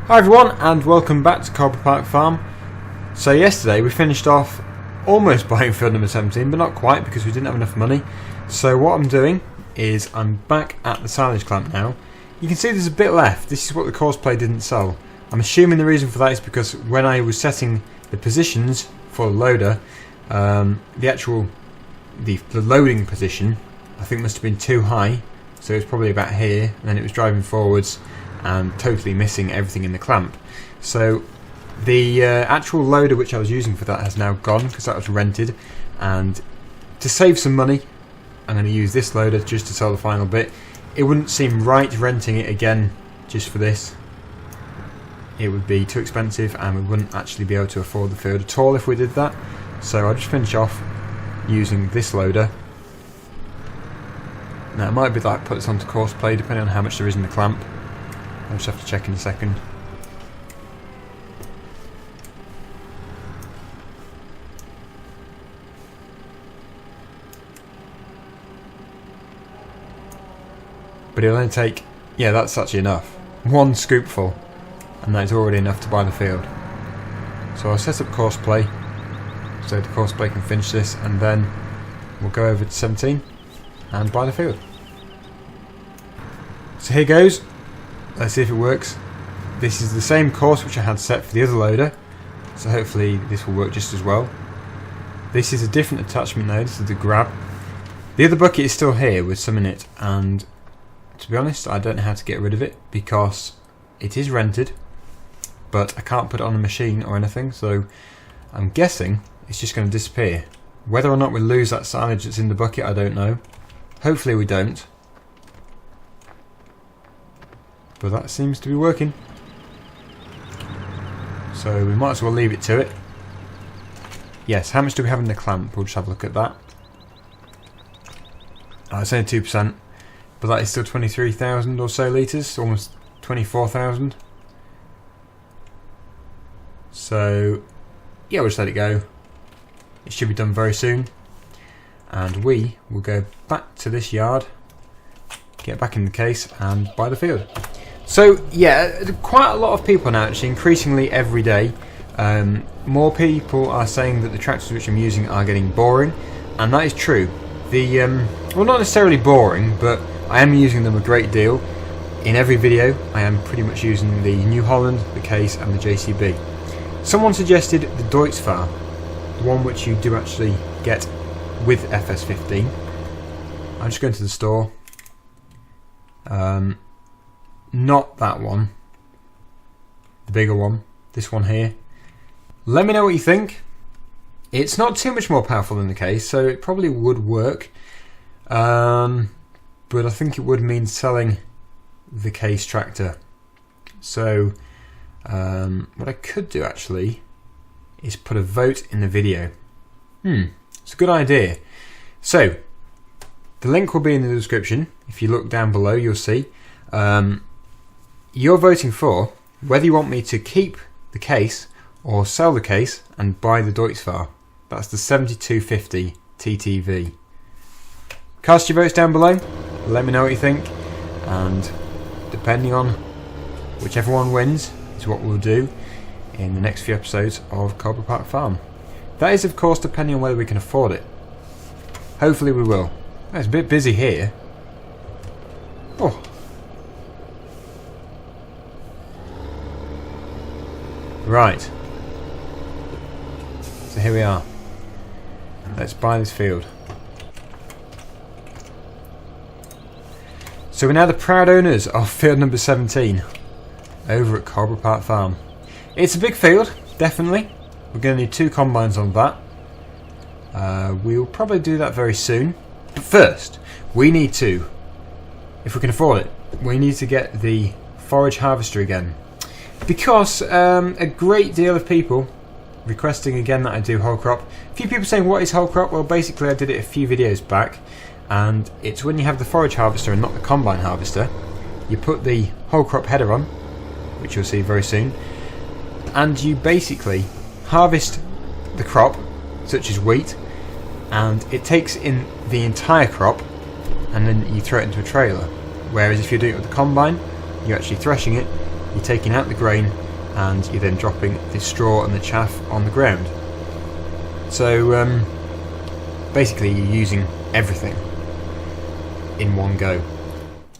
Hi everyone and welcome back to Coldborough Farm. So yesterday we finished off almost buying field number 17, but not quite because we didn't have enough money. So what I'm doing is I'm back at the silage clamp now. You can see there's a bit left. This is what the course play didn't sell. I'm assuming the reason for that is because when I was setting the positions for the loader, the loading position I think must have been too high, so it was probably about here and then it was driving forwards and totally missing everything in the clamp. So the actual loader which I was using for that has now gone because that was rented, and to save some money I'm going to use this loader just to sell the final bit. It wouldn't seem right renting it again just for this. It would be too expensive and we wouldn't actually be able to afford the field at all if we did that. So I'll just finish off using this loader. Now it might be that I put this onto course play depending on how much there is in the clamp. I'll just have to check in a second. But it'll only take, yeah, that's actually enough. One scoopful, and that is already enough to buy the field. So I'll set up course play, so the course play can finish this, and then we'll go over to 17 and buy the field. So here goes. Let's see if it works. This is the same course which I had set for the other loader, so hopefully this will work just as well. This is a different attachment though, this is the grab. The other bucket is still here with some in it, and to be honest I don't know how to get rid of it because it is rented, but I can't put it on a machine or anything, so I'm guessing it's just going to disappear. Whether or not we lose that silage that's in the bucket I don't know. Hopefully we don't. But that seems to be working. So we might as well leave it to it. Yes, how much do we have in the clamp? We'll just have a look at that. Oh, it's only 2%, but that is still 23,000 or so litres, almost 24,000. So, yeah, we'll just let it go. It should be done very soon. And we will go back to this yard, get back in the case and buy the field. So yeah, quite a lot of people now, actually, increasingly every day, more people are saying that the tractors which I'm using are getting boring, and that is true. Well, not necessarily boring, but I am using them a great deal. In every video I am pretty much using the New Holland, the Case and the JCB. Someone suggested the Deutz-Fahr, the one which you do actually get with FS15. I'm just going to the store. Not that one, the bigger one, this one here. Let me know what you think. It's not too much more powerful than the Case, so it probably would work, but I think it would mean selling the Case tractor. So what I could do actually is put a vote in the video. It's a good idea. So the link will be in the description. If you look down below you'll see. You're voting for whether you want me to keep the Case or sell the Case and buy the Deutz-Fahr. That's the 7250 TTV. Cast your votes down below, let me know what you think, and depending on whichever one wins is what we'll do in the next few episodes of Coldborough Farm. That is of course depending on whether we can afford it. Hopefully we will. It's a bit busy here. Oh. Right, so here we are. Let's buy this field. So we're now the proud owners of field number 17 over at Coldborough Farm. It's a big field, definitely. We're going to need 2 combines on that. We'll probably do that very soon. But first, we need to, if we can afford it, we need to get the forage harvester again. Because a great deal of people requesting again that I do whole crop. A few people saying, what is whole crop? Well, basically I did it a few videos back, and it's when you have the forage harvester and not the combine harvester. You put the whole crop header on, which you'll see very soon, and you basically harvest the crop, such as wheat, and it takes in the entire crop and then you throw it into a trailer. Whereas if you do it with the combine, you're actually threshing it you're taking out the grain and you're then dropping the straw and the chaff on the ground. So basically you're using everything in one go.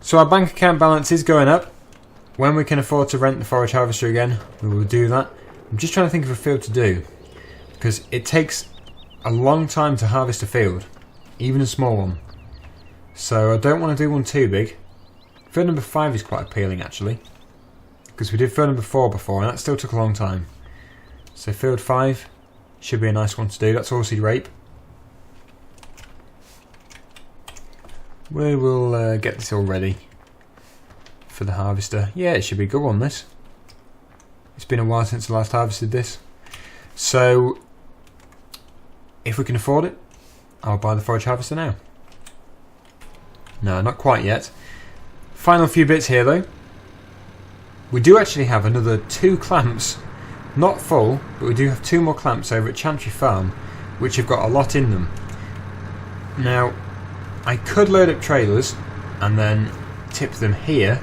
So our bank account balance is going up. When we can afford to rent the forage harvester again, we will do that. I'm just trying to think of a field to do, because it takes a long time to harvest a field, even a small one. So I don't want to do one too big. Field number 5 is quite appealing actually, because we did field number 4 before and that still took a long time. So field 5 should be a nice one to do. That's oilseed rape. We will get this all ready for the harvester. Yeah, it should be a good one, this. It's been a while since I last harvested this. So if we can afford it, I'll buy the forage harvester now. No, not quite yet. Final few bits here though. We do actually have another 2 clamps, not full, but we do have 2 more clamps over at Chantry Farm, which have got a lot in them. Now, I could load up trailers and then tip them here,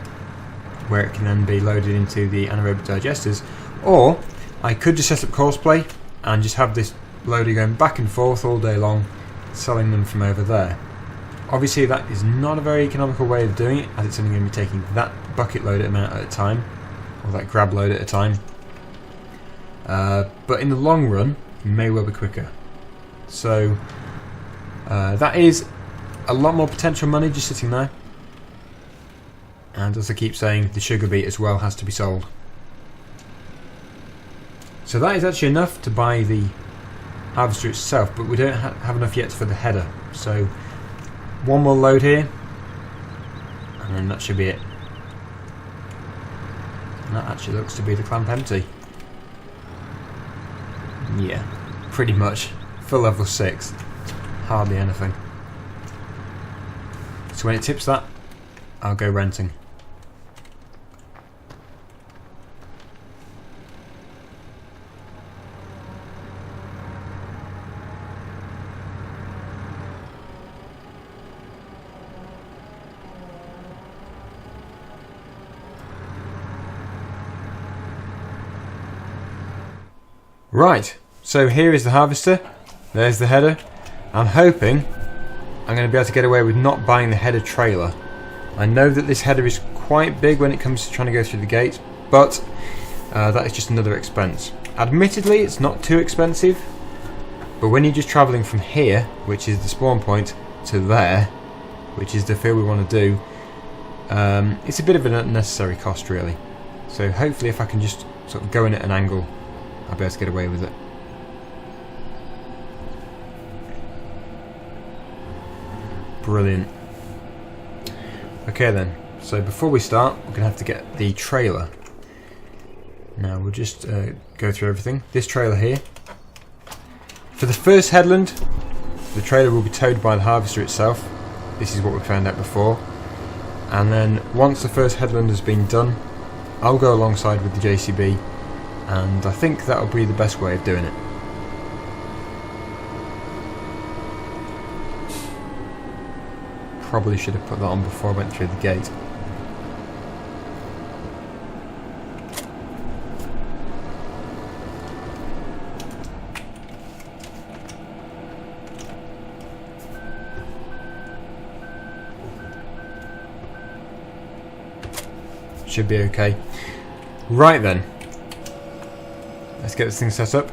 where it can then be loaded into the anaerobic digesters, or I could just set up courseplay and just have this loader going back and forth all day long, selling them from over there. Obviously that is not a very economical way of doing it, as it's only going to be taking that bucket load amount at a time, or that grab load at a time. But in the long run, it may well be quicker. So that is a lot more potential money just sitting there. And as I keep saying, the sugar beet as well has to be sold. So that is actually enough to buy the harvester itself, but we don't have enough yet for the header. So one more load here, and then that should be it. And that actually looks to be the clamp empty. Yeah, pretty much. For level 6, hardly anything. So when it tips that, I'll go renting. Right, so here is the harvester. There's the header. I'm hoping I'm going to be able to get away with not buying the header trailer. I know that this header is quite big when it comes to trying to go through the gate, but that is just another expense. Admittedly, it's not too expensive, but when you're just travelling from here, which is the spawn point, to there, which is the field we want to do, it's a bit of an unnecessary cost really. So hopefully if I can just sort of go in at an angle, I'll be able to get away with it. Brilliant. Okay then, so before we start, we're going to have to get the trailer. Now we'll just go through everything. This trailer here. For the first headland, the trailer will be towed by the harvester itself. This is what we found out before. And then once the first headland has been done, I'll go alongside with the JCB, and I think that'll be the best way of doing it. Probably should have put that on before I went through the gate. Should be okay. Right then, let's get this thing set up.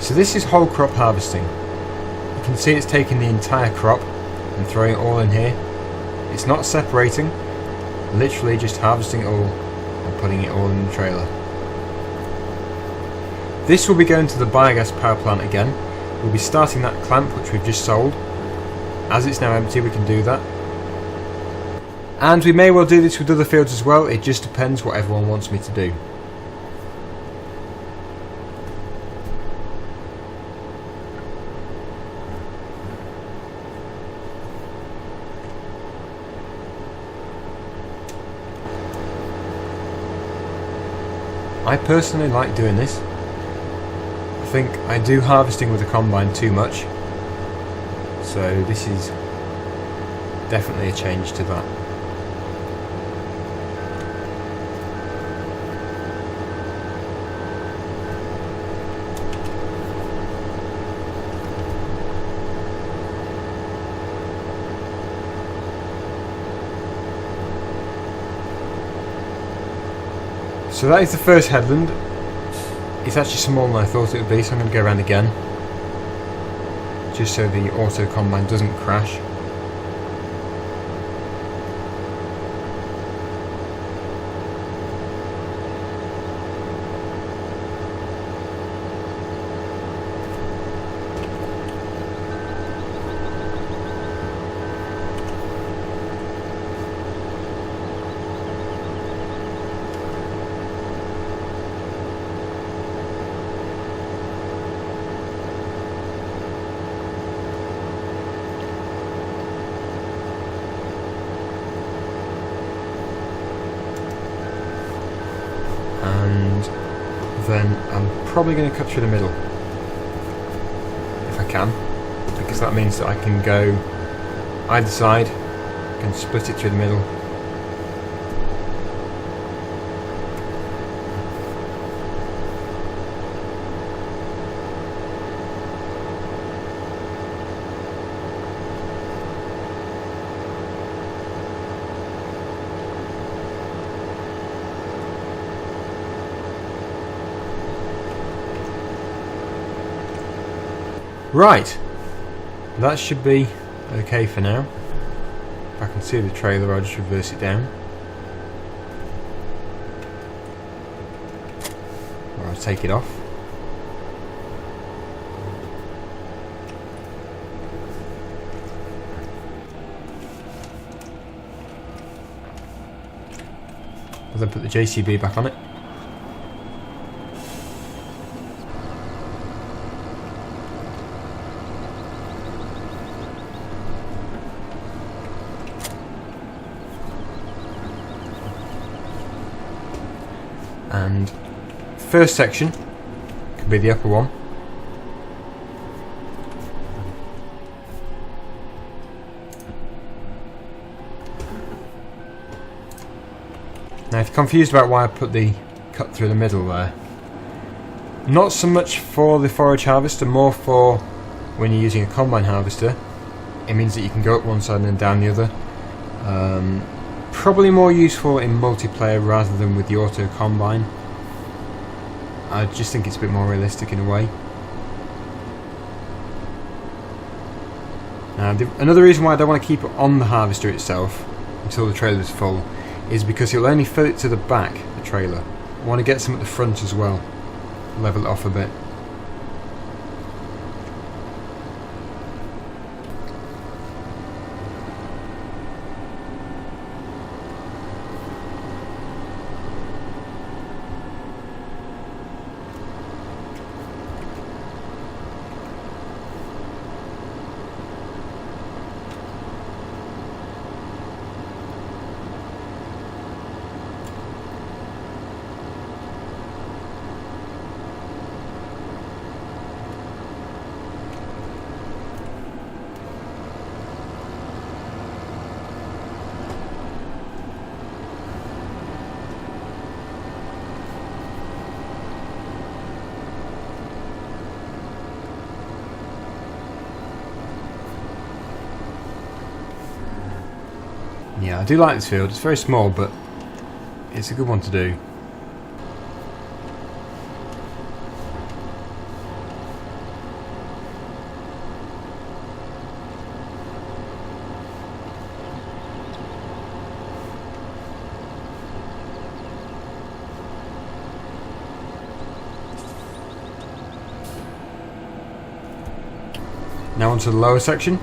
So this is whole crop harvesting. You can see it's taking the entire crop and throwing it all in here. It's not separating, literally just harvesting it all and putting it all in the trailer. This will be going to the biogas power plant again. We'll be starting that clamp which we've just sold. As it's now empty, we can do that. And we may well do this with other fields as well, it just depends what everyone wants me to do. I personally like doing this. I think I do harvesting with the combine too much, so this is definitely a change to that. So that is the first headland. It's actually smaller than I thought it would be, so I'm going to go around again, just so the auto combine doesn't crash. Then I'm probably going to cut through the middle if I can, because that means that I can go either side, I can split it through the middle. Right, that should be okay for now. If I can see the trailer, I'll just reverse it down. Or I'll take it off. I'll then put the JCB back on it. And first section could be the upper one. Now if you're confused about why I put the cut through the middle there, not so much for the forage harvester, more for when you're using a combine harvester. It means that you can go up one side and then down the other. Probably more useful in multiplayer rather than with the auto combine. I just think it's a bit more realistic in a way. Another reason why I don't want to keep it on the harvester itself until the trailer is full is because you'll only fill it to the back, the trailer. I want to get some at the front as well, level it off a bit. Yeah, I do like this field. It's very small, but it's a good one to do. Now onto the lower section.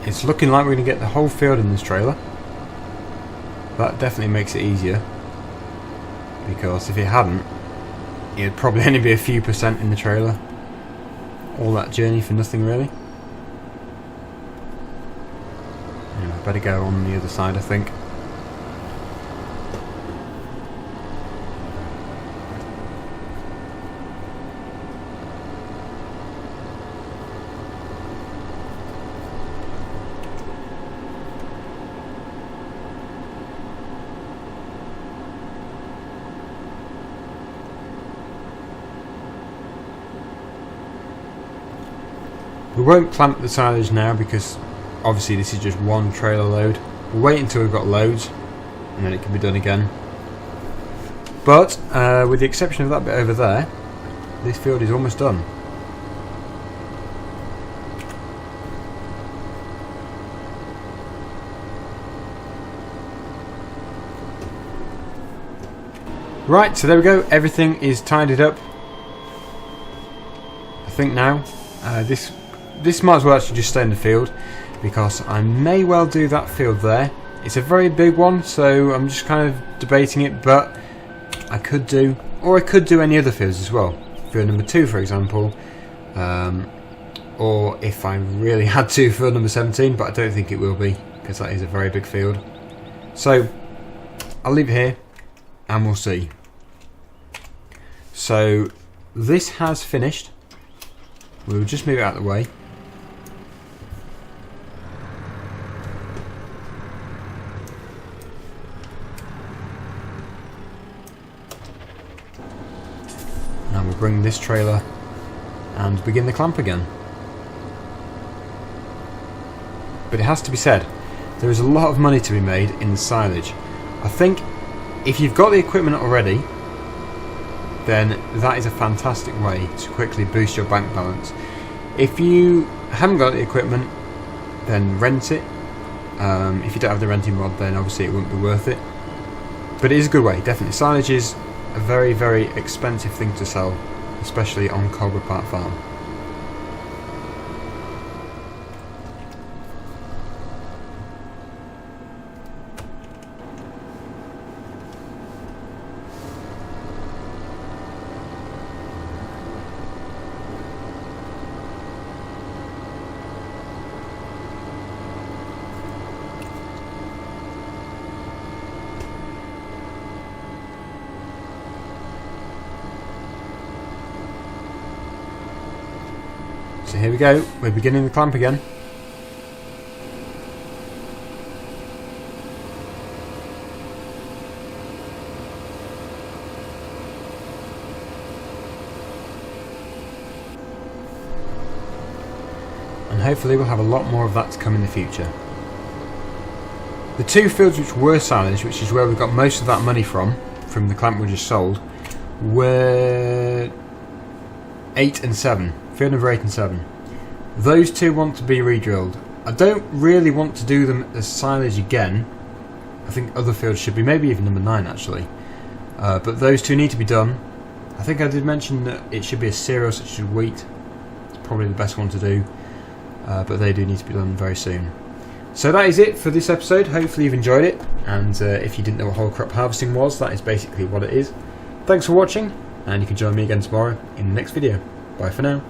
it's looking like we're going to get the whole field in this trailer. That definitely makes it easier, because if it hadn't, it'd probably only be a few percent in the trailer. All that journey for nothing, really. Anyway, I better go on the other side, I think. We won't clamp the silage now because obviously this is just one trailer load. We'll wait until we've got loads and then it can be done again. But with the exception of that bit over there, this field is almost done. Right, so there we go, everything is tidied up. I think now this might as well actually just stay in the field, because I may well do that field there. It's a very big one, so I'm just kind of debating it, but I could do, or I could do any other fields as well. Field number 2, for example, or if I really had to, field number 17, but I don't think it will be, because that is a very big field. So I'll leave it here and we'll see. So this has finished. We'll just move it out of the way. Now we'll bring this trailer and begin the clamp again. But it has to be said, there is a lot of money to be made in the silage. I think if you've got the equipment already, then that is a fantastic way to quickly boost your bank balance. If you haven't got the equipment, then rent it. If you don't have the renting mod, then obviously it wouldn't be worth it. But it is a good way, definitely. Silage is a very, very expensive thing to sell, especially on Coldborough Park Farm. So here we go, we're beginning the clamp again. And hopefully we'll have a lot more of that to come in the future. The 2 fields which were silage, which is where we got most of that money from the clamp we just sold, were 8 and 7. Field number 8 and 7. Those 2 want to be re-drilled. I don't really want to do them as silage again. I think other fields should be, maybe even number 9 actually. But those 2 need to be done. I think I did mention that it should be a cereal such as wheat. It's probably the best one to do. But they do need to be done very soon. So that is it for this episode. Hopefully you've enjoyed it. And if you didn't know what whole crop harvesting was, that is basically what it is. Thanks for watching, and you can join me again tomorrow in the next video. Bye for now.